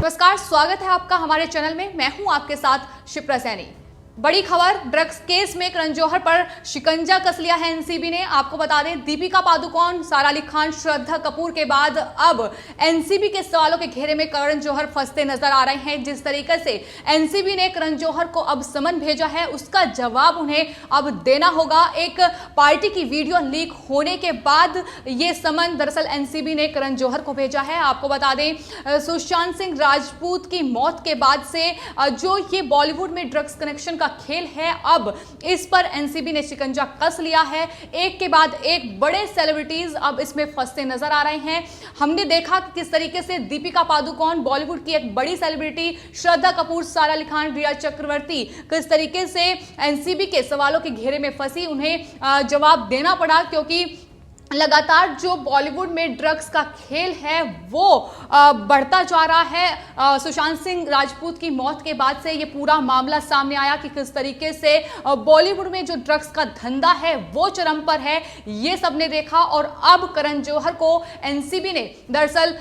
नमस्कार, स्वागत है आपका हमारे चैनल में। मैं हूं आपके साथ शिप्रा सैनी। बड़ी खबर, ड्रग्स केस में करण जौहर पर शिकंजा कस लिया है एनसीबी ने। आपको बता दें, दीपिका पादुकोण, सारा अली खान, श्रद्धा कपूर के बाद अब एनसीबी के सवालों के घेरे में करण जौहर फंसते नजर आ रहे हैं। जिस तरीके से एनसीबी ने करण जौहर को अब समन भेजा है, उसका जवाब उन्हें अब देना होगा। एक पार्टी की वीडियो लीक होने के बाद ये समन दरअसल एनसीबी ने करण जौहर को भेजा है। आपको बता दें, सुशांत सिंह राजपूत की मौत के बाद से जो ये बॉलीवुड में ड्रग्स कनेक्शन का खेल है, अब इस पर एनसीबी ने शिकंजा कस लिया है। एक के बाद एक बड़े सेलिब्रिटीज अब इसमें फंसते नजर आ रहे हैं। हमने देखा कि किस तरीके से दीपिका पादुकोण, बॉलीवुड की एक बड़ी सेलिब्रिटी, श्रद्धा कपूर, सारा अली खान, रिया चक्रवर्ती किस तरीके से एनसीबी के सवालों के घेरे में फंसी। उन्हें जवाब देना पड़ा क्योंकि लगातार जो बॉलीवुड में ड्रग्स का खेल है वो बढ़ता जा रहा है। सुशांत सिंह राजपूत की मौत के बाद से ये पूरा मामला सामने आया कि किस तरीके से बॉलीवुड में जो ड्रग्स का धंधा है वो चरम पर है, ये सबने देखा। और अब करण जौहर को एनसीबी ने दरअसल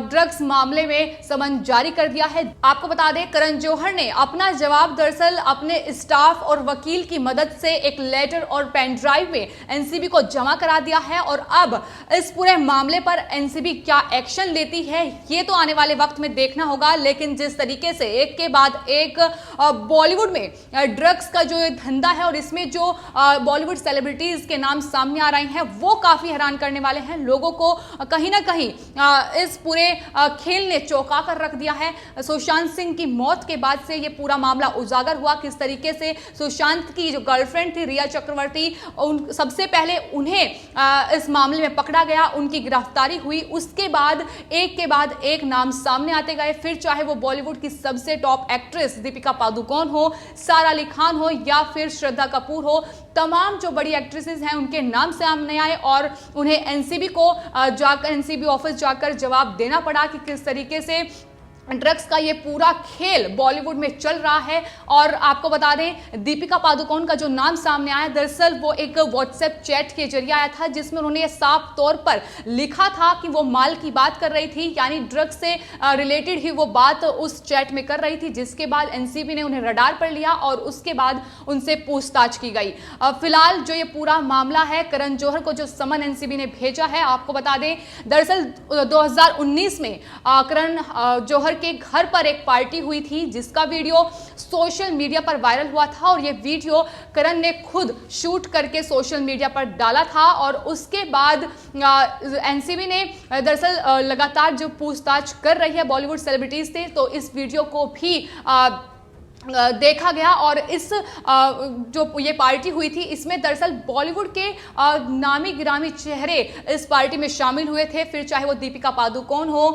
ड्रग्स मामले में समन जारी कर दिया है। आपको बता दें, करण जौहर ने अपना जवाब दरअसल अपने स्टाफ और वकील की मदद से एक लेटर और पेन ड्राइव में एनसीबी को जमा करा दिया है। और अब इस पूरे मामले पर एनसीबी क्या एक्शन लेती है ये तो आने वाले वक्त में देखना होगा। लेकिन जिस तरीके से एक के बाद एक बॉलीवुड में ड्रग्स का जो धंधा है और इसमें जो बॉलीवुड सेलिब्रिटीज के नाम सामने आ रहे हैं वो काफी हैरान करने वाले हैं। लोगों को कहीं ना कहीं इस पूरे खेल ने चौंका कर रख दिया है। सुशांत सिंह की मौत के बाद से ये पूरा मामला उजागर हुआ, किस तरीके से सुशांत की जो गर्लफ्रेंड थी रिया चक्रवर्ती, सबसे पहले उन्हें इस मामले में पकड़ा गया, उनकी गिरफ्तारी हुई। उसके बाद एक नाम सामने आते गए, फिर चाहे वो बॉलीवुड की सबसे टॉप एक्ट्रेस दीपिका पादुकोण हो, सारा अली खान हो या फिर श्रद्धा कपूर हो, तमाम जो बड़ी एक्ट्रेसेस हैं उनके नाम सामने आए और उन्हें एनसीबी ऑफिस जाकर जवाब देना पड़ा कि किस तरीके से ड्रग्स का ये पूरा खेल बॉलीवुड में चल रहा है। और आपको बता दें, दीपिका पादुकोण का जो नाम सामने आया, दरअसल वो एक व्हाट्सएप चैट के जरिए आया था जिसमें उन्होंने साफ तौर पर लिखा था कि वो माल की बात कर रही थी, यानी ड्रग्स से रिलेटेड ही वो बात उस चैट में कर रही थी। जिसके बाद एनसीबी ने उन्हें रडार पर लिया और उसके बाद उनसे पूछताछ की गई। फिलहाल जो ये पूरा मामला है, करण जौहर को जो समन एनसीबी ने भेजा है, आपको बता दें, दरअसल 2019 में करण जौहर के घर पर एक पार्टी हुई थी जिसका वीडियो सोशल मीडिया पर वायरल हुआ था और ये वीडियो करण ने खुद शूट करके सोशल मीडिया पर डाला था। और उसके बाद एनसीबी ने दरअसल लगातार जो पूछताछ कर रही है बॉलीवुड सेलिब्रिटीज से, तो इस वीडियो को भी देखा गया। और इस जो ये पार्टी हुई थी इसमें दरअसल बॉलीवुड के नामी गिरामी चेहरे इस पार्टी में शामिल हुए थे। फिर चाहे वो दीपिका पादुकोण हो,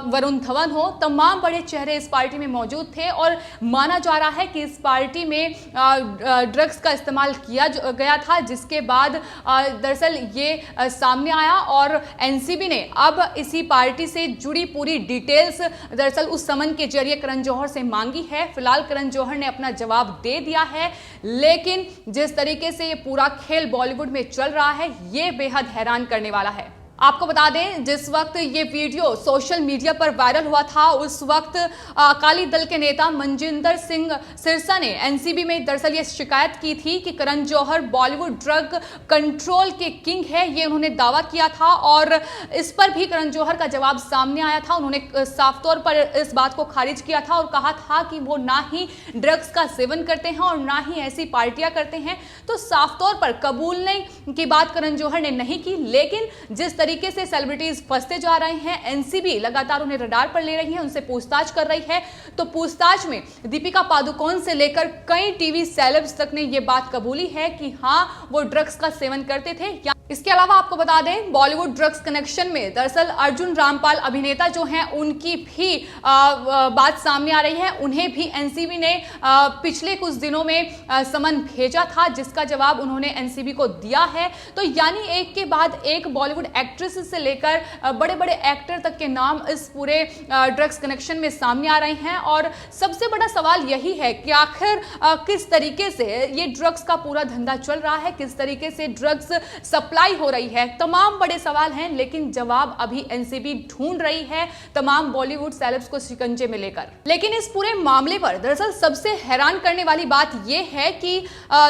वरुण धवन हो, तमाम बड़े चेहरे इस पार्टी में मौजूद थे। और माना जा रहा है कि इस पार्टी में ड्रग्स का इस्तेमाल किया गया था, जिसके बाद दरअसल ये सामने आया और एनसीबी ने अब इसी पार्टी से जुड़ी पूरी डिटेल्स दरअसल उस समन के जरिए करण जौहर से मांगी है। फिलहाल करण जौहर ने अपना जवाब दे दिया है, लेकिन जिस तरीके से ये पूरा खेल बॉलीवुड में चल रहा है ये बेहद हैरान करने वाला है। आपको बता दें, जिस वक्त ये वीडियो सोशल मीडिया पर वायरल हुआ था उस वक्त अकाली दल के नेता मनजिंदर सिंह सिरसा ने एनसीबी में दरअसल ये शिकायत की थी कि करण जौहर बॉलीवुड ड्रग कंट्रोल के किंग है, ये उन्होंने दावा किया था। और इस पर भी करण जौहर का जवाब सामने आया था। उन्होंने साफ तौर पर इस बात को खारिज किया था और कहा था कि वो ना ही ड्रग्स का सेवन करते हैं और ना ही ऐसी पार्टियां करते हैं। तो साफ तौर पर कबूलने की बात करण जौहर ने नहीं की। लेकिन जिस तरीके से सेलिब्रिटीज फंसते जा रहे हैं, एनसीबी लगातार उन्हें रडार पर ले रही है, उनसे पूछताछ कर रही है। तो पूछताछ में दीपिका पादुकोण से लेकर कई टीवी सेलेब्स तक ने यह बात कबूली है कि हाँ, वो ड्रग्स का सेवन करते थे। इसके अलावा आपको बता दें, बॉलीवुड ड्रग्स कनेक्शन में दरअसल अर्जुन रामपाल अभिनेता जो हैं उनकी भी बात सामने आ रही है। उन्हें भी एनसीबी ने पिछले कुछ दिनों में समन भेजा था, जिसका जवाब उन्होंने एनसीबी को दिया है। तो यानी एक के बाद एक बॉलीवुड एक्ट्रेसेस से लेकर बड़े बड़े एक्टर तक के नाम इस पूरे ड्रग्स कनेक्शन में सामने आ रहे हैं। और सबसे बड़ा सवाल यही है कि आखिर किस तरीके से ये ड्रग्स का पूरा धंधा चल रहा है, किस तरीके से ड्रग्स सप्लाई सप्लाई हो रही है? तमाम बड़े सवाल हैं, लेकिन जवाब अभी एनसीबी ढूंढ रही है तमाम बॉलीवुड सेलेब्स को शिकंजे में लेकर। लेकिन इस पूरे मामले पर दरअसल सबसे हैरान करने वाली बात यह है कि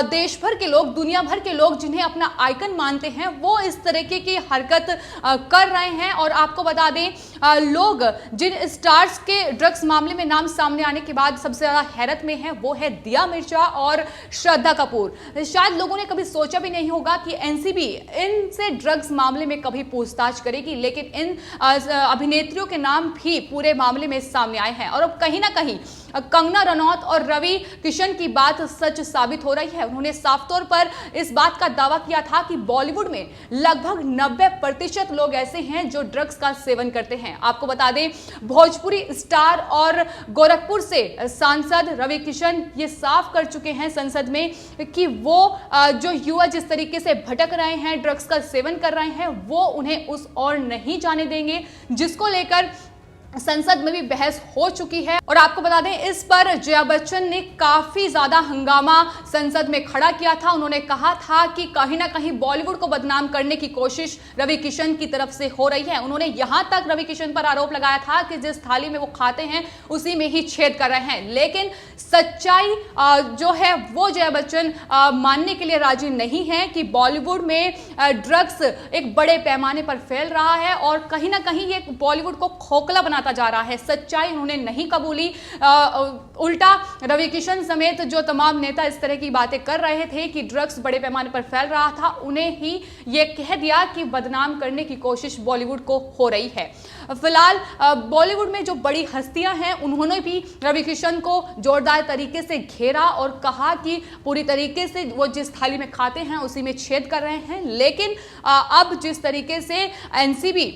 देश भर के लोग, दुनिया भर के लोग जिन्हें अपना आइकन मानते हैं, वो इस तरीके की हरकत कर रहे हैं। और आपको बता दें, लोग जिन स्टार्स के ड्रग्स मामले में नाम सामने आने के बाद सबसे ज्यादा हैरत में है, वो है दिया मिर्जा और श्रद्धा कपूर। शायद लोगों ने कभी सोचा भी नहीं होगा कि एनसीबी इनसे ड्रग्स मामले में कभी पूछताछ करेगी, लेकिन इन अभिनेत्रियों के नाम भी पूरे मामले में सामने आए हैं। और अब कहीं ना कहीं कंगना रनौत और रवि किशन की बात सच साबित हो रही है। उन्होंने साफ तौर पर इस बात का दावा किया था कि बॉलीवुड में लगभग 90% लोग ऐसे हैं जो ड्रग्स का सेवन करते हैं। आपको बता दें, भोजपुरी स्टार और गोरखपुर से सांसद रवि किशन ये साफ कर चुके हैं संसद में कि वो जो युवा जिस तरीके से भटक रहे हैं, ड्रग्स का सेवन कर रहे हैं, वो उन्हें उस ओर नहीं जाने देंगे, जिसको लेकर संसद में भी बहस हो चुकी है। और आपको बता दें, इस पर जया बच्चन ने काफी ज्यादा हंगामा संसद में खड़ा किया था। उन्होंने कहा था कि कहीं ना कहीं बॉलीवुड को बदनाम करने की कोशिश रवि किशन की तरफ से हो रही है। उन्होंने यहां तक रवि किशन पर आरोप लगाया था कि जिस थाली में वो खाते हैं उसी में ही छेद कर रहे हैं। लेकिन सच्चाई जो है वो जया बच्चन मानने के लिए राजी नहीं है कि बॉलीवुड में ड्रग्स एक बड़े पैमाने पर फैल रहा है और कहीं ना कहीं ये बॉलीवुड को खोखला बना जा रहा है। सच्चाई उन्होंने नहीं कबूली। उल्टा रवि किशन समेत जो तमाम नेता इस तरह की बातें कर रहे थे कि ड्रग्स बड़े पैमाने पर फैल रहा था, उन्हें ही ये कह दिया कि बदनाम करने की कोशिश बॉलीवुड को हो रही है। फिलहाल बॉलीवुड में जो बड़ी हस्तियां हैं, उन्होंने भी रवि किशन को जोरदार तरीके से घेरा और कहा कि पूरी तरीके से वो जिस थाली में खाते हैं उसी में छेद कर रहे हैं। लेकिन अब जिस तरीके से एनसीबी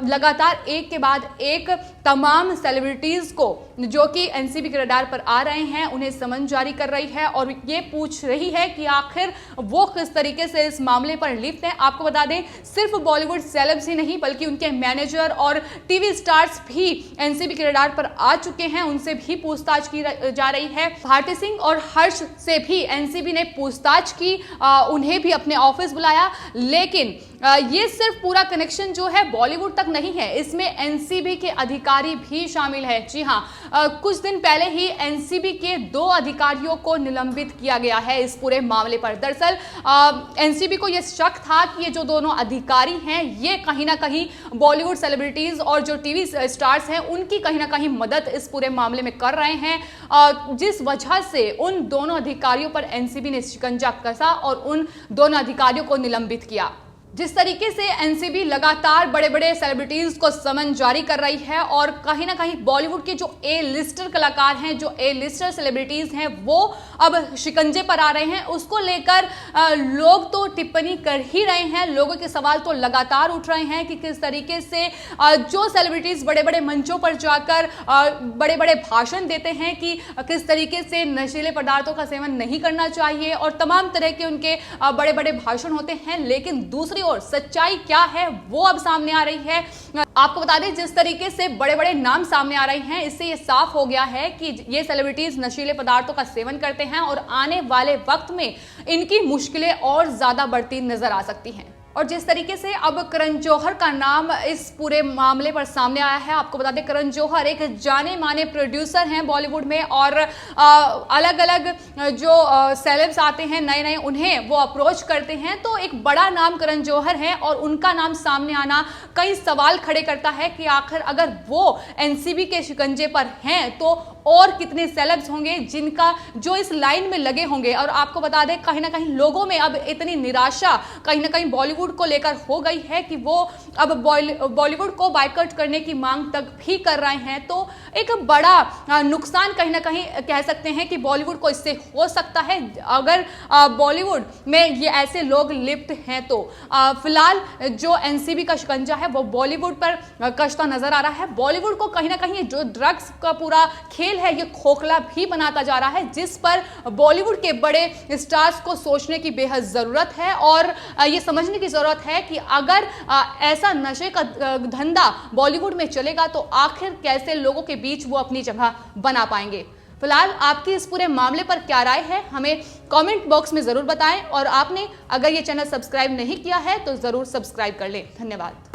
लगातार एक के बाद एक तमाम सेलिब्रिटीज को जो कि एनसीबी के रडार पर आ रहे हैं, उन्हें समन जारी कर रही है और ये पूछ रही है कि आखिर वो किस तरीके से इस मामले पर लिप्त हैं। आपको बता दें, सिर्फ बॉलीवुड सेलेब्स ही नहीं बल्कि उनके मैनेजर और टीवी स्टार्स भी एनसीबी के रडार पर आ चुके हैं। उनसे भी पूछताछ की जा रही है। भारती सिंह और हर्ष से भी एनसीबी ने पूछताछ की, उन्हें भी अपने ऑफिस बुलाया। लेकिन ये सिर्फ पूरा कनेक्शन जो है बॉलीवुड तक नहीं है, इसमें एनसीबी के अधिकारी भी शामिल है। जी हां, कुछ दिन पहले ही एनसीबी के 2 अधिकारियों को निलंबित किया गया है इस पूरे मामले पर। दरअसल एनसीबी को यह शक था कि ये जो दोनों अधिकारी हैं, ये कहीं ना कहीं बॉलीवुड सेलिब्रिटीज और जो टीवी स्टार्स हैं, उनकी कहीं ना कहीं मदद इस पूरे मामले में कर रहे हैं, जिस वजह से उन दोनों अधिकारियों पर एनसीबी ने शिकंजा कसा और उन दोनों अधिकारियों को निलंबित किया। जिस तरीके से एनसीबी लगातार बड़े बड़े सेलिब्रिटीज को समन जारी कर रही है और कहीं ना कहीं बॉलीवुड के जो ए लिस्टर कलाकार हैं, जो ए लिस्टर सेलिब्रिटीज हैं, वो अब शिकंजे पर आ रहे हैं, उसको लेकर लोग तो टिप्पणी कर ही रहे हैं। लोगों के सवाल तो लगातार उठ रहे हैं कि किस तरीके से जो सेलिब्रिटीज बड़े बड़े मंचों पर जाकर बड़े बड़े भाषण देते हैं कि किस तरीके से नशीले पदार्थों का सेवन नहीं करना चाहिए और तमाम तरह के उनके बड़े बड़े भाषण होते हैं, लेकिन दूसरी और सच्चाई क्या है वो अब सामने आ रही है। आपको बता दें, जिस तरीके से बड़े बड़े नाम सामने आ रहे हैं, इससे ये साफ हो गया है कि ये सेलिब्रिटीज नशीले पदार्थों का सेवन करते हैं और आने वाले वक्त में इनकी मुश्किलें और ज्यादा बढ़ती नजर आ सकती हैं। और जिस तरीके से अब करण जौहर का नाम इस पूरे मामले पर सामने आया है, आपको बता दें करण जौहर एक जाने माने प्रोड्यूसर हैं बॉलीवुड में और अलग अलग जो सेलेब्स आते हैं नए नए, उन्हें वो अप्रोच करते हैं। तो एक बड़ा नाम करण जौहर है और उनका नाम सामने आना कई सवाल खड़े करता है कि आखिर अगर वो एनसीबी के शिकंजे पर हैं तो और कितने सेलेब्स होंगे जिनका जो इस लाइन में लगे होंगे। और आपको बता दें, कहीं ना कहीं लोगों में अब इतनी निराशा कहीं ना कहीं बॉलीवुड को लेकर हो गई है कि वो अब बॉलीवुड को बायकॉट करने की मांग तक भी कर रहे हैं। तो एक बड़ा नुकसान कहीं ना कहीं कह सकते हैं कि बॉलीवुड को इससे हो सकता है अगर बॉलीवुड में ये ऐसे लोग लिप्त हैं। तो फिलहाल जो एनसीबी का शिकंजा है वो बॉलीवुड पर कसता नजर आ रहा है। बॉलीवुड को कहीं ना कहीं जो ड्रग्स का पूरा खेल है ये खोखला भी बनाता जा रहा है, जिस पर बॉलीवुड के बड़े स्टार्स को सोचने की बेहद जरूरत है और ये समझने की जरूरत है कि अगर ऐसा नशे का धंधा बॉलीवुड में चलेगा तो आखिर कैसे लोगों के बीच वो अपनी जगह बना पाएंगे। फिलहाल आपकी इस पूरे मामले पर क्या राय है हमें कमेंट बॉक्स में जरूर बताएं और आपने अगर ये चैनल सब्सक्राइब नहीं किया है तो जरूर सब्सक्राइब कर लें। धन्यवाद।